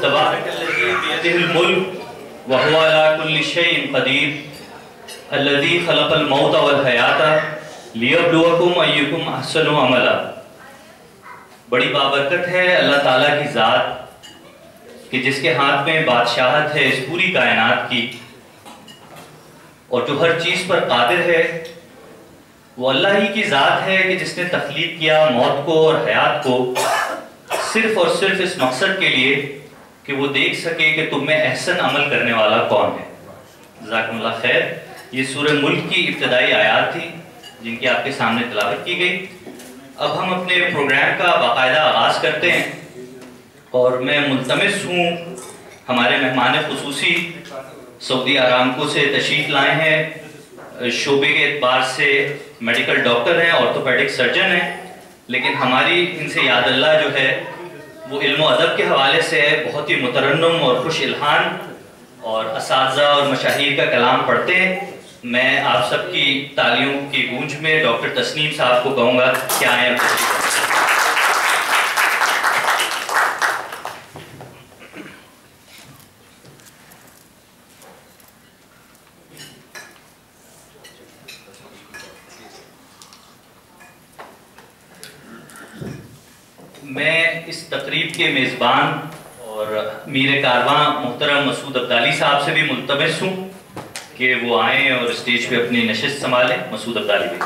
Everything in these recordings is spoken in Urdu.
تبارک الذی بیدہ الملک وہو علی کل شیء قدیر الذی خلق الموت والحیاۃ لیبلوکم ایکم احسن عملا۔ بڑی بابرکت ہے اللہ تعالیٰ کی ذات کہ جس کے ہاتھ میں بادشاہت ہے اس پوری کائنات کی، اور جو ہر چیز پر قادر ہے وہ اللہ ہی کی ذات ہے کہ جس نے تخلیق کیا موت کو اور حیات کو صرف اور صرف اس مقصد کے لیے کہ وہ دیکھ سکے کہ تم میں احسن عمل کرنے والا کون ہے۔ جزاکم اللہ خیر۔ یہ سورہ ملک کی ابتدائی آیات تھی جن کی آپ کے سامنے تلاوت کی گئی۔ اب ہم اپنے پروگرام کا باقاعدہ آغاز کرتے ہیں، اور میں ملتمس ہوں ہمارے مہمان خصوصی سعودی آرامکو سے تشریف لائے ہیں، شعبے کے اعتبار سے میڈیکل ڈاکٹر ہیں، آرتھوپیڈک سرجن ہیں، لیکن ہماری ان سے یاد اللہ جو ہے وہ علم و ادب کے حوالے سے ہے، بہت ہی مترنم اور خوش الحان، اور اساتذہ اور مشاہیر کا کلام پڑھتے ہیں۔ میں آپ سب کی تالیوں کی گونج میں ڈاکٹر تسنیم صاحب کو کہوں گا کہ آئیں۔ میں اس تقریب کے میزبان اور میر کارواں محترم مسعود عبدالی صاحب سے بھی ملتمس ہوں کہ وہ آئیں اور اسٹیج پہ اپنی نشست سنبھالیں۔ مسعود عبدالی بھی۔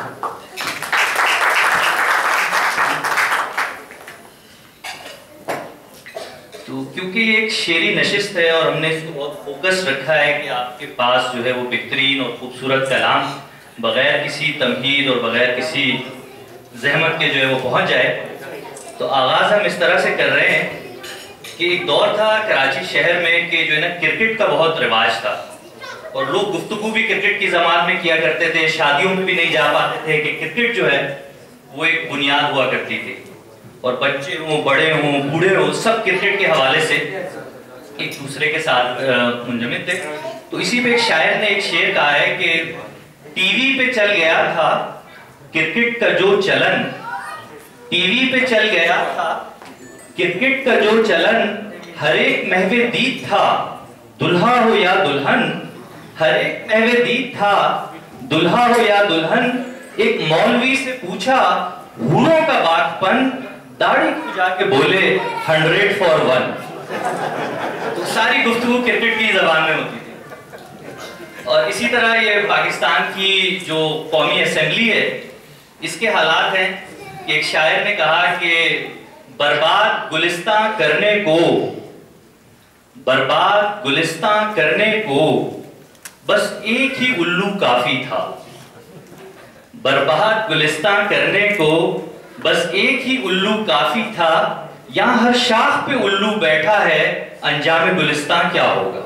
تو کیونکہ یہ ایک شعری نشست ہے اور ہم نے اس کو بہت فوکس رکھا ہے کہ آپ کے پاس جو ہے وہ بہترین اور خوبصورت کلام بغیر کسی تمہید اور بغیر کسی زحمت کے جو ہے وہ پہنچ جائے، تو آغاز ہم اس طرح سے کر رہے ہیں کہ ایک دور تھا کراچی شہر میں کہ جو ہے نا کرکٹ کا بہت رواج تھا، اور لوگ گفتگو بھی کرکٹ کی زبان میں کیا کرتے تھے، شادیوں میں بھی نہیں جا پاتے تھے کہ کرکٹ جو ہے وہ ایک بنیاد ہوا کرتی تھی، اور بچے ہوں بڑے ہوں بوڑھے ہوں سب کرکٹ کے حوالے سے ایک دوسرے کے ساتھ منجمد تھے۔ تو اسی پہ ایک شاعر نے ایک شعر کہا ہے کہ ٹی وی پہ چل گیا تھا کرکٹ کا جو چلن، ٹی وی پہ چل گیا تھا کرکٹ کا جو چلن، ہر ایک محو دید تھا دلہا ہو یا دلہن، ہر ایک محو دید تھا دلہا ہو یا دلہن۔ ایک مولوی سے پوچھا حوروں کا بات پن، داڑھی کھجا کے بولے 100 for 1۔ تو ساری گفتگو کرکٹ کی زبان میں ہوتی تھی۔ اور اسی طرح یہ پاکستان کی جو قومی اسمبلی ہے اس کے حالات ہیں کہ ایک شاعر نے کہا کہ برباد گلستان کرنے کو، برباد گلستان کرنے کو بس ایک ہی الو کافی تھا، برباد گلستان کرنے کو بس ایک ہی الو کافی تھا، یہاں ہر شاخ پہ الو بیٹھا ہے انجام گلستان کیا ہوگا۔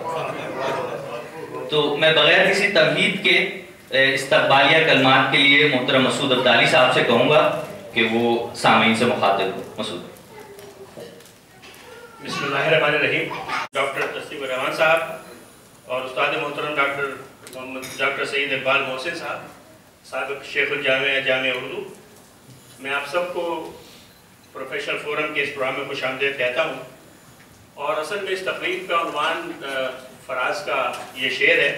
تو میں بغیر کسی تمہید کے استقبالیہ کلمات کے لیے محترم مسعود عبدالی صاحب سے کہوں گا کہ وہ سامعین سے مخاطب ہو۔ مسعود۔ بسم اللہ الرحمن الرحیم۔ ڈاکٹر تسنیم الرحمان صاحب اور استاد محترم ڈاکٹر سید اقبال محسن صاحب، سابق شیخ الجامعہ جامعہ اردو، میں آپ سب کو پروفیشنل فورم کے اس پروگرام میں خوش آمدید کہتا ہوں۔ اور اصل میں اس تقریب کا عنوان فراز کا یہ شعر ہے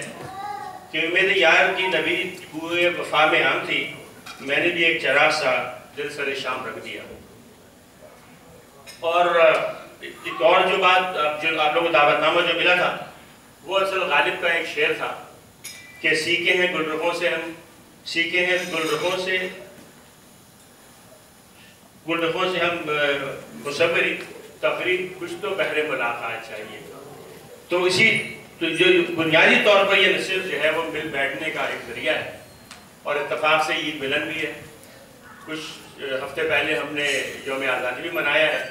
کہ امید یار کی نبی کوئے وفا میں عام تھی، میں نے بھی ایک چراغ سا دل سر شام رکھ دیا۔ اور ایک اور جو بات جو آپ لوگوں کو دعوت نامہ جو ملا تھا وہ اصل غالب کا ایک شعر تھا کہ سیکھے ہیں گلرخوں سے ہم، سیکھے ہیں گلرخوں سے ہم مصوری، تقریب کچھ تو بہر ملاقات چاہیے۔ تو اسی جو بنیادی طور پر یہ نصیحت جو ہے وہ مل بیٹھنے کا ایک ذریعہ ہے، اور اتفاق سے عید ملن بھی ہے۔ کچھ ہفتے پہلے ہم نے یوم آزادی بھی منایا ہے،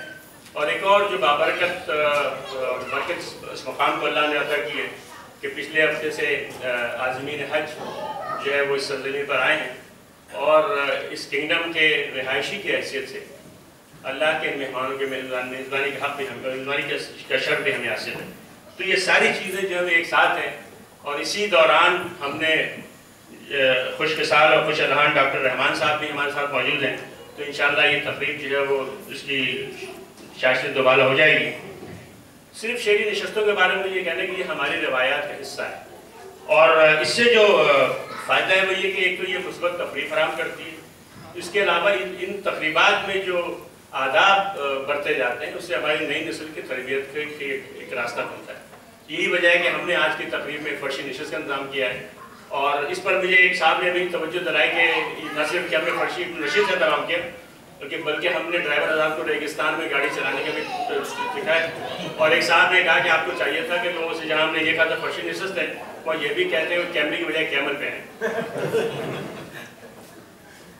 اور ایک اور جو بابرکت برکت اس مقام کو اللہ نے عطا کی ہے کہ پچھلے ہفتے سے عازمین حج جو ہے وہ اس سرزمین پر آئے ہیں، اور اس کنگڈم کے رہائشی کی حیثیت سے اللہ کے مہمانوں کے میزبانی کا حق بھی میزبانی کا شرف بھی ہمیں حاصل ہے۔ تو یہ ساری چیزیں جو ہے ایک ساتھ ہیں، اور اسی دوران ہم نے خوش مثال اور خوش الحان ڈاکٹر رحمان صاحب بھی ہمارے ساتھ موجود ہیں، تو انشاءاللہ یہ تقریب جو ہے وہ اس کی شاشت دوبالہ ہو جائے گی. صرف شعری نشستوں کے بارے میں یہ کہنا کہ یہ ہماری روایات کا حصہ ہے, اور اس سے جو فائدہ ہے وہ یہ کہ ایک تو یہ مثبت تفریح فراہم کرتی ہے, اس کے علاوہ ان تقریبات میں جو آداب برتے جاتے ہیں اس سے ہماری نئی نسل کی تربیت کے ایک راستہ بنتا ہے. یہی وجہ ہے کہ ہم نے آج کی تقریب میں فرشی نشست کا انتظام کیا ہے, اور اس پر مجھے ایک صاحب نے بھی توجہ دلائی کہ نہ صرف کہ ہم نے فرشی نشست کا انتظام کیا بلکہ ہم نے ڈرائیور حضرات کو ریگستان میں گاڑی چلانے کا بھی سکھایا. اور ایک صاحب نے کہا کہ آپ کو چاہیے تھا کہ لوگوں سے جہاں ہم نے یہ کہا تھا فرشی نشست ہے, وہ یہ بھی کہتے ہیں کیمری کی بجائے کیمل پہ ہیں.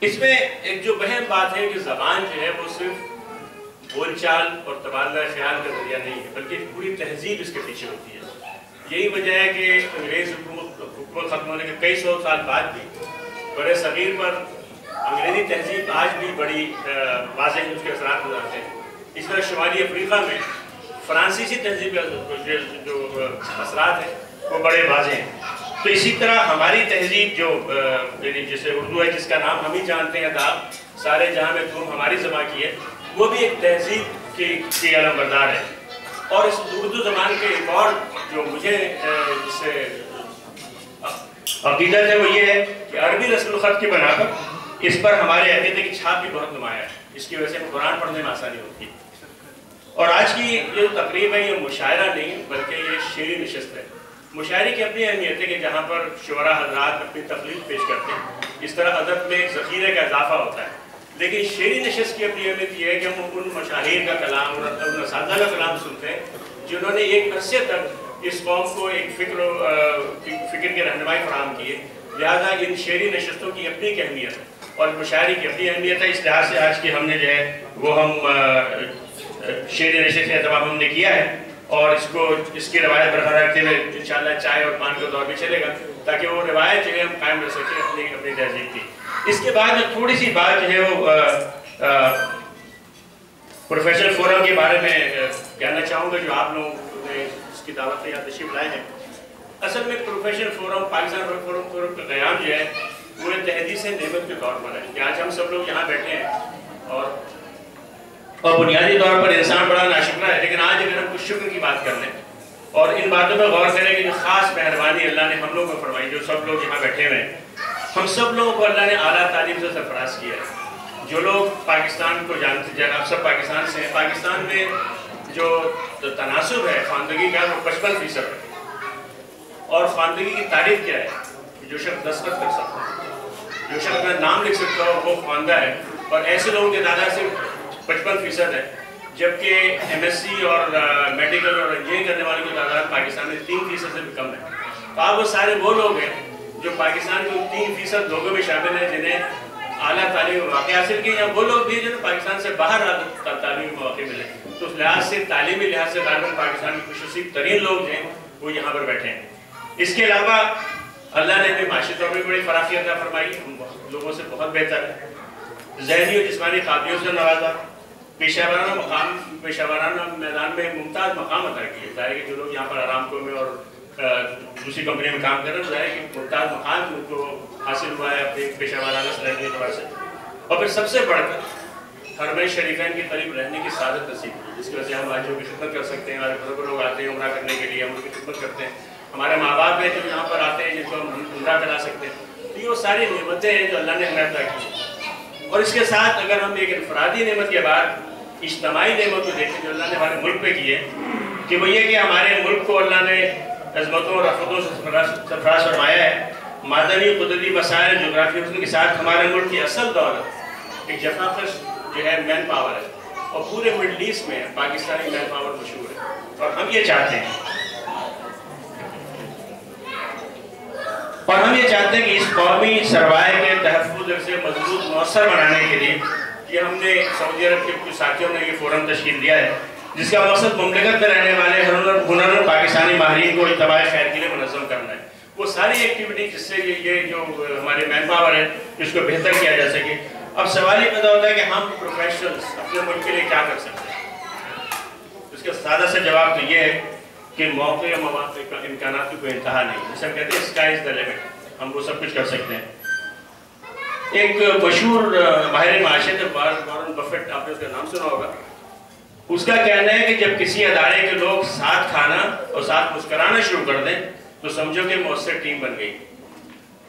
اس میں ایک جو بہم بات ہے کہ زبان جو ہے وہ صرف بول چال اور تبادلہ خیال کا ذریعہ نہیں ہے, بلکہ پوری تہذیب اس کے پیچھے ہوتی ہے. یہی وجہ ہے کہ انگریز حکومت ختم ہونے کے کئی سو سال بعد بھی بڑے صغیر پر انگریزی تہذیب آج بھی بڑی واضح اس کے اثرات نظر آتے ہیں. اس طرح شمالی افریقہ میں فرانسیسی تہذیب کے جو اثرات ہیں وہ بڑے واضح ہیں. تو اسی طرح ہماری تہذیب جو جیسے اردو ہے جس کا نام ہم ہی جانتے ہیں اداب سارے جہاں میں دھوم ہماری زبان کی ہے, وہ بھی ایک تہذیب کی علم بردار ہے. اور اس اردو زبان کے ایک اور جو مجھے اس سے عقیدت ہے وہ یہ ہے کہ عربی رسم الخط کی بنا پر اس پر ہمارے عقیدے کی چھاپ بھی بہت نمایاں ہے. اس کی وجہ سے قرآن پڑھنے میں آسانی ہوتی ہے. اور آج کی جو تقریب ہے یہ مشاعرہ نہیں بلکہ یہ شعری نشست ہے. مشاعرے کی اپنی اہمیت ہے کہ جہاں پر شعراء حضرات اپنی تخلیق پیش کرتے ہیں, اس طرح ادب میں ایک ذخیرے کا اضافہ ہوتا ہے. لیکن شعری نشست کی اپنی اہمیت یہ ہے کہ ہم ان مشاہیر کا کلام اور ان اساتذہ کا کلام سنتے ہیں جنہوں نے ایک عرصے تک اس قوم کو ایک فکر کی رہنمائی فراہم کی ہے. لہٰذا ان شعری نشستوں کی اپنی ایک اہمیت ہے اور مشاعرے کی اپنی اہمیت ہے. اس لحاظ سے آج کی ہم نے جو ہے وہ ہم شعری نشست کا اہتمام ہم نے کیا ہے, اور اس کی روایت برقرار رکھتے ہوئے انشاءاللہ چائے اور پان کا دور بھی چلے گا تاکہ وہ روایت جو ہے ہم قائم رکھ سکیں اپنی تہذیب کی. اس کے بعد تھوڑی سی بات جو ہے وہ پروفیشنل فورم کے بارے میں کہنا چاہوں گا جو آپ لوگوں نے اس کی دعوت سے یہاں تشریف لائے ہیں. اصل میں پروفیشنل فورم پاکستان فورم کا قیام جو ہے وہ تحدیث نعمت کے طور پر ہے کہ آج ہم سب لوگ یہاں بیٹھے ہیں اور بنیادی طور پر انسان بڑا ناشکرا ہے. لیکن آج اگر ہم کچھ شکر کی بات کر لیں اور ان باتوں پر غور کریں کہ جو خاص مہربانی اللہ نے ہم لوگوں کو فرمائی, جو سب لوگ یہاں بیٹھے ہوئے ہیں, ہم سب لوگوں کو اللہ نے اعلیٰ تعلیم سے سرفراز کیا ہے. جو لوگ پاکستان کو جانتے ہیں, آپ سب پاکستان سے ہیں, پاکستان میں جو تناسب ہے خواندگی کا وہ 55% ہے. اور خواندگی کی تعریف کیا ہے؟ جو شخص دستخط کر سکتا ہے, جو شخص اپنا نام لکھ سکتا ہو وہ خواندہ ہے. اور ایسے لوگوں کی تعداد صرف 55% ہے, جبکہ MSc اور میڈیکل اور انجینئرنگ کرنے والوں کی تعداد پاکستان میں 3% سے بھی کم ہے. تو آپ وہ سارے وہ لوگ ہیں جو پاکستان کے 3% لوگوں میں شامل ہیں جنہیں اعلیٰ تعلیمی مواقع حاصل کی, یا وہ لوگ بھی جنہیں پاکستان سے باہر تعلیمی مواقع ملے. تو اس لحاظ سے تعلیمی لحاظ سے غالباً پاکستان کے خوش نصیب ترین لوگ ہیں وہ یہاں پر بیٹھے ہیں. اس کے علاوہ اللہ نے ہمیں معاشی طور پہ بڑی فراخی عطا فرمائی, ہم لوگوں سے بہت بہتر ہے, ذہنی اور جسمانی قابلیوں سے نوازا, پیشہ ورانہ میدان میں ممتاز مقام عطا کیے. ظاہر ہے کہ جو لوگ یہاں پر آرامکو میں اور دوسری کمپنی میں کام کر رہے ہیں, ظاہر ہے کہ ممتاز مقام ان کو حاصل ہوا ہے اپنے پیشہ ورانہ صلاحیت کے اعتبار سے. اور پھر سب سے بڑھ کر حرمین شریفین کے قریب رہنے کی سعادت نصیب کی, جس کی وجہ سے ہم آج کی خدمت کر سکتے ہیں. ہمارے گھروں کو لوگ آتے ہیں عمرہ کرنے کے لیے, ہم ان کی خدمت کرتے ہیں. ہمارے ماں باپ ہیں جو یہاں پر آتے ہیں جن کو ہم عمرہ کرا سکتے ہیں. تو یہ وہ ساری نعمتیں ہیں جو اللہ نے ہمیں عطا کی. اور اس کے ساتھ اگر ہم ایک انفرادی نعمت کے بعد اجتماعی نعمت کو دیکھیں جو اللہ نے ہمارے ملک پہ کی ہے, کہ وہ یہ کہ ہمارے ملک کو اللہ نے عظمتوں اور رفتوں سے سرفراز فرمایا ہے. معدنی قدرتی وسائل جغرافی حسن کے ساتھ ہمارے ملک کی اصل دولت ایک جفاکش جو ہے مین پاور ہے, اور پورے مڈل ایسٹ میں پاکستانی مین پاور مشہور ہے. اور ہم یہ چاہتے ہیں کہ اس قومی سرمایہ کے تحفظ سے مضبوط مؤثر بنانے کے لیے یہ ہم نے سعودی عرب کے کچھ ساتھیوں نے یہ فورم تشکیل دیا ہے, جس کا مقصد مملکت میں رہنے والے ہنرمند پاکستانی ماہرین کو اجتماع خیر کے لیے منظم کرنا ہے. وہ ساری ایکٹیویٹی جس سے یہ جو ہمارے مین پاور ہے اس کو بہتر کیا جا سکے. اب سوال یہ پیدا ہوتا ہے کہ ہم پروفیشنلز اپنے ملک کے لیے کیا کر سکتے ہیں. اس کا سادہ سا جواب تو یہ ہے کہ موقع یا مواقع کا امکانات کی کوئی انتہا نہیں. جیسے ہم کہتے ہیں اسکائی از دی لمٹ, ہم وہ سب کچھ کر سکتے ہیں. ایک مشہور ماہر معاشرت وارن بفیٹ, آپ نے اس کا نام سنا ہوگا, اس کا کہنا ہے کہ جب کسی ادارے کے لوگ ساتھ کھانا اور ساتھ مسکرانا شروع کر دیں تو سمجھو کہ مؤثر ٹیم بن گئی.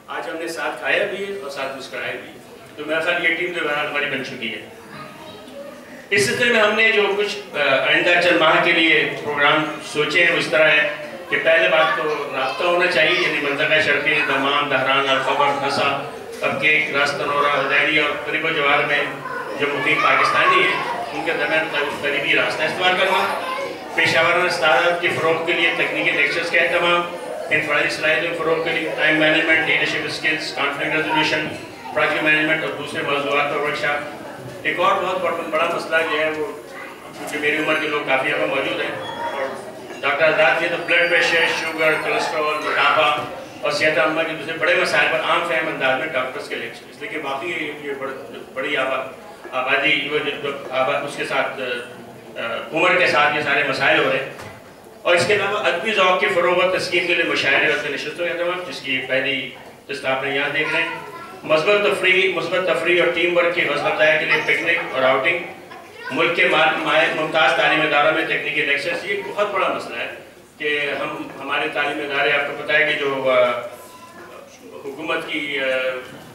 آج ہم نے ساتھ کھایا بھی ہے اور ساتھ مسکرایا بھی, تو میرا خیال یہ ٹیم جو ہماری بن چکی ہے. اس سلسلے میں ہم نے جو کچھ آئندہ چند ماہ کے لیے پروگرام سوچے ہیں وہ اس طرح ہے کہ پہلے بات تو رابطہ ہونا چاہیے, یعنی منطقہ شرقی دمام, دہران, الخبر, نسا, ابکیک, راستہ نورا, ہدیری اور قریب و جوار میں جو مقیم پاکستانی ہیں ان کے درمیان قریبی راستہ استعمال کرنا, پیشہ ورانہ استعداد کے فروغ کے لیے تکنیکی لیکچرز کا اہتمام, انفرادی صلاحیتوں کے فروغ کے لیے time management, leadership skills, conflict resolution, project management اور دوسرے موضوعات پر ورکشاپ. ایک اور بہت بڑا مسئلہ جو ہے وہ کیونکہ میری عمر کے لوگ کافی یہاں موجود ہیں اور ڈاکٹر آزاد نے تو بلڈ پریشر, شوگر, کولیسٹرول, موٹاپا اور صحت عامہ کے دوسرے بڑے مسائل پر عام فہم انداز میں ڈاکٹرز کے لیکچر, اس لیے کہ واقعی یہ بڑی آبادی اس کے ساتھ عمر کے ساتھ یہ سارے مسائل ہو رہے ہیں. اور اس کے علاوہ ادبی ذوق کے فروغ و تسکین کے لیے مشاعرے اور نشستوں کے اہتمام, جس کی پہلی قسط آپ نے یہاں دیکھ رہے ہیں. مثبت تفریح اور ٹیم ورک کی حوصلہ افزائی کے لیے پکنک اور آؤٹنگ, ملک کے ممتاز تعلیمی اداروں میں تکنیکی لیکچرز. یہ بہت بڑا مسئلہ ہے کہ ہمارے تعلیمی ادارے, آپ کو پتہ ہے کہ جو حکومت کی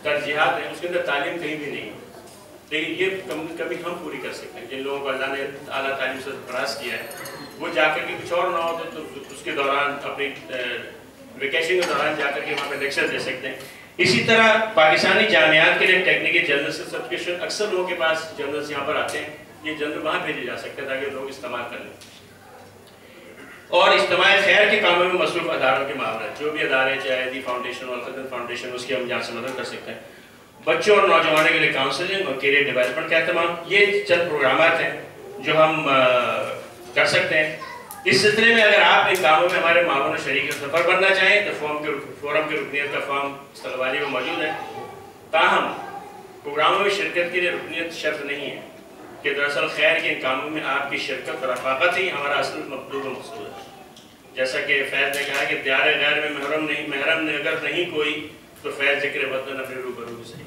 ترجیحات ہیں اس کے اندر تعلیم کہیں بھی نہیں, لیکن یہ کبھی ہم پوری کر سکتے ہیں. جن لوگوں کو اللہ نے اعلیٰ تعلیم سے فراز کیا ہے وہ جا کر کے کچھ اور نہ ہو تو اس کے دوران اپنی ویکیشن کے دوران جا کر کے وہاں پہ لیکچر دے سکتے ہیں. اسی طرح پاکستانی جامعات کے لیے ٹیکنیکل جرنلز سے سبسکرپشن, اکثر لوگوں کے پاس جرنلز یہاں پر آتے ہیں, یہ جرنل وہاں بھیجے جا سکتے ہیں تاکہ لوگ استعمال کر لیں. اور اجتماع خیر کے کاموں میں مصروف اداروں کے معاملات, جو بھی ادارے چاہے دی فاؤنڈیشن اور خدمت فاؤنڈیشن, اس کی ہم جہاں سے مدد کر سکتے ہیں. بچوں اور نوجوانوں کے لیے کاؤنسلنگ اور کیریئر ڈیولپمنٹ کا اہتمام, یہ چند پروگرامات ہیں جو ہم کر سکتے ہیں. اس سلسلے میں اگر آپ ان کاموں میں ہمارے معاون و شریک سفر بننا چاہیں تو فورم کے رکنیت کا فارم استقبالی میں موجود ہے. تاہم پروگراموں میں شرکت کے لیے رکنیت شرط نہیں ہے کہ دراصل خیر کے ان کاموں میں آپ کی شرکت اور رفاقت ہی ہمارا اصل مطلوب و مقصود ہے. جیسا کہ فیض نے کہا کہ دیار غیر میں محرم نے اگر نہیں کوئی تو فیض ذکر وطن اپنے روبرو بھی صحیح.